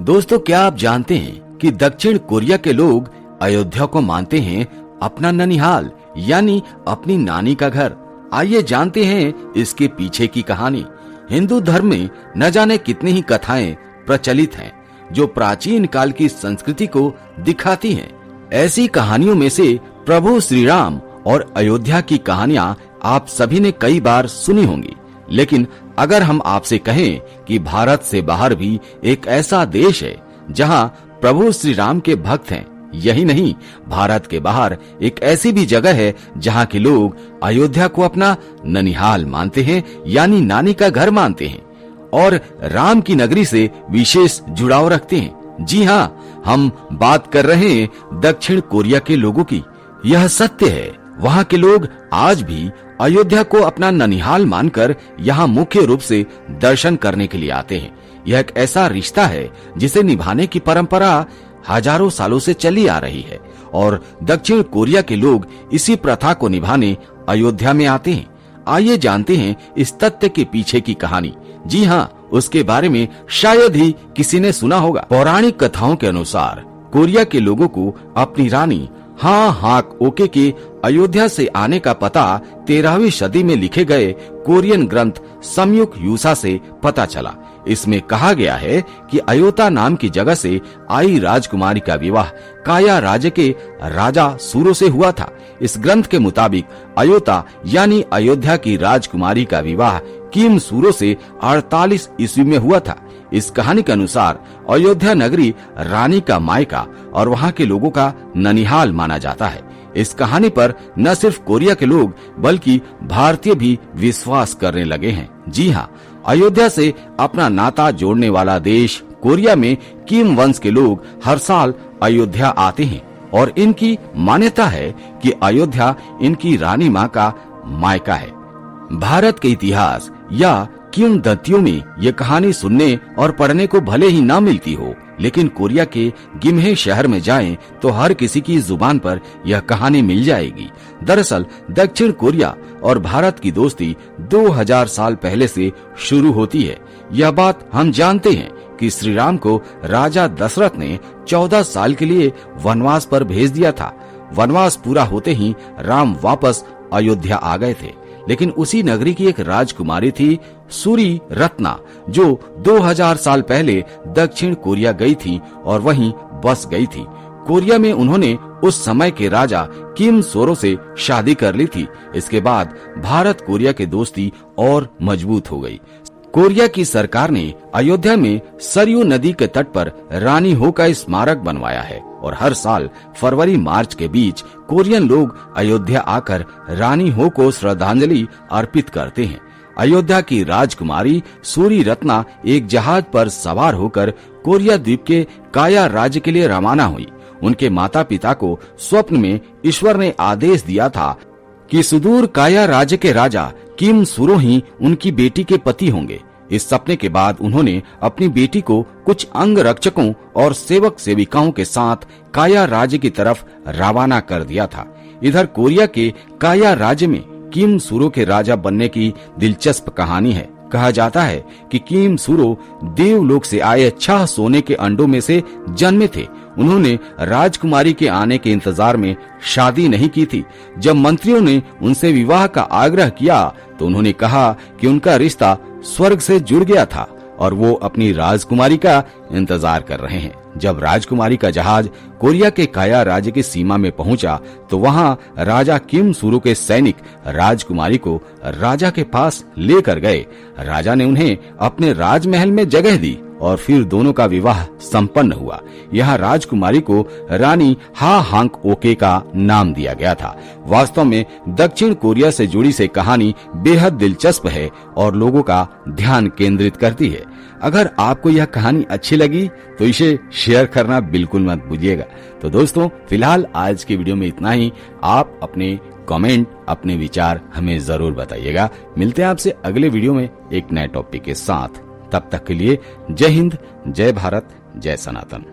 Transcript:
दोस्तों, क्या आप जानते हैं कि दक्षिण कोरिया के लोग अयोध्या को मानते हैं अपना ननिहाल यानी अपनी नानी का घर। आइए जानते हैं इसके पीछे की कहानी। हिंदू धर्म में न जाने कितनी ही कथाएं प्रचलित हैं जो प्राचीन काल की संस्कृति को दिखाती हैं। ऐसी कहानियों में से प्रभु श्री राम और अयोध्या की कहानियां आप सभी ने कई बार सुनी होंगी। लेकिन अगर हम आपसे कहें कि भारत से बाहर भी एक ऐसा देश है जहां प्रभु श्री राम के भक्त हैं, यही नहीं, भारत के बाहर एक ऐसी भी जगह है जहां के लोग अयोध्या को अपना ननिहाल मानते हैं यानी नानी का घर मानते हैं और राम की नगरी से विशेष जुड़ाव रखते हैं। जी हाँ, हम बात कर रहे हैं दक्षिण कोरिया के लोगों की। यह सत्य है, वहाँ के लोग आज भी अयोध्या को अपना ननिहाल मानकर यहाँ मुख्य रूप से दर्शन करने के लिए आते हैं। यह एक ऐसा रिश्ता है जिसे निभाने की परंपरा हजारों सालों से चली आ रही है और दक्षिण कोरिया के लोग इसी प्रथा को निभाने अयोध्या में आते हैं। आइए जानते हैं इस तथ्य के पीछे की कहानी। जी हाँ, उसके बारे में शायद ही किसी ने सुना होगा। पौराणिक कथाओं के अनुसार कोरिया के लोगों को अपनी रानी हाक ओके के अयोध्या से आने का पता 13वीं सदी में लिखे गए कोरियन ग्रंथ सम्युक यूसा से पता चला। इसमें कहा गया है कि अयोता नाम की जगह से आई राजकुमारी का विवाह काया राज्य के राजा सूरो से हुआ था। इस ग्रंथ के मुताबिक अयोता यानी अयोध्या की राजकुमारी का विवाह किम सूरो से 48 ईस्वी में हुआ था। इस कहानी के अनुसार अयोध्या नगरी रानी का मायका और वहाँ के लोगों का ननिहाल माना जाता है। इस कहानी पर न सिर्फ कोरिया के लोग बल्कि भारतीय भी विश्वास करने लगे हैं। जी हाँ, अयोध्या से अपना नाता जोड़ने वाला देश कोरिया में किम वंश के लोग हर साल अयोध्या आते हैं और इनकी मान्यता है कि अयोध्या इनकी रानी माँ का मायका है। भारत के इतिहास या किंवदंतियों में ये कहानी सुनने और पढ़ने को भले ही ना मिलती हो, लेकिन कोरिया के गिम्हे शहर में जाएं तो हर किसी की जुबान पर यह कहानी मिल जाएगी। दरअसल दक्षिण कोरिया और भारत की दोस्ती 2000 साल पहले से शुरू होती है। यह बात हम जानते हैं कि श्री राम को राजा दशरथ ने 14 साल के लिए वनवास पर भेज दिया था। वनवास पूरा होते ही राम वापस अयोध्या आ गए थे, लेकिन उसी नगरी की एक राजकुमारी थी सूरी रत्ना, जो 2000 साल पहले दक्षिण कोरिया गई थी और वहीं बस गई थी। कोरिया में उन्होंने उस समय के राजा किम सोरो से शादी कर ली थी। इसके बाद भारत कोरिया की दोस्ती और मजबूत हो गई। कोरिया की सरकार ने अयोध्या में सरयू नदी के तट पर रानी हो का स्मारक बनवाया है और हर साल फरवरी मार्च के बीच कोरियन लोग अयोध्या आकर रानी हो को श्रद्धांजलि अर्पित करते हैं। अयोध्या की राजकुमारी सूरी रत्ना एक जहाज पर सवार होकर कोरिया द्वीप के काया राज्य के लिए रवाना हुई। उनके माता पिता को स्वप्न में ईश्वर ने आदेश दिया था कि सुदूर काया राज्य के राजा किम सूरो ही उनकी बेटी के पति होंगे। इस सपने के बाद उन्होंने अपनी बेटी को कुछ अंग रक्षकों और सेवक सेविकाओं के साथ काया राज्य की तरफ रवाना कर दिया था। इधर कोरिया के काया राज्य में किम सूरो के राजा बनने की दिलचस्प कहानी है। कहा जाता है कि किम सूरो देवलोक से आए 6 सोने के अंडों में से जन्मे थे। उन्होंने राजकुमारी के आने के इंतजार में शादी नहीं की थी। जब मंत्रियों ने उनसे विवाह का आग्रह किया तो उन्होंने कहा कि उनका रिश्ता स्वर्ग से जुड़ गया था और वो अपनी राजकुमारी का इंतजार कर रहे हैं। जब राजकुमारी का जहाज कोरिया के काया राज्य की सीमा में पहुंचा तो वहां राजा किम सूरो के सैनिक राजकुमारी को राजा के पास लेकर गए। राजा ने उन्हें अपने राजमहल में जगह दी और फिर दोनों का विवाह संपन्न हुआ। यहाँ राजकुमारी को रानी हाक ओके का नाम दिया गया था। वास्तव में दक्षिण कोरिया से जुड़ी से कहानी बेहद दिलचस्प है और लोगों का ध्यान केंद्रित करती है। अगर आपको यह कहानी अच्छी लगी तो इसे शेयर करना बिल्कुल मत भूलिएगा। तो दोस्तों, फिलहाल आज की वीडियो में इतना ही। आप अपने कमेंट, अपने विचार हमें जरूर बताइएगा। मिलते हैं आपसे अगले वीडियो में एक नए टॉपिक के साथ। तब तक के लिए जय हिंद, जय भारत, जय सनातन।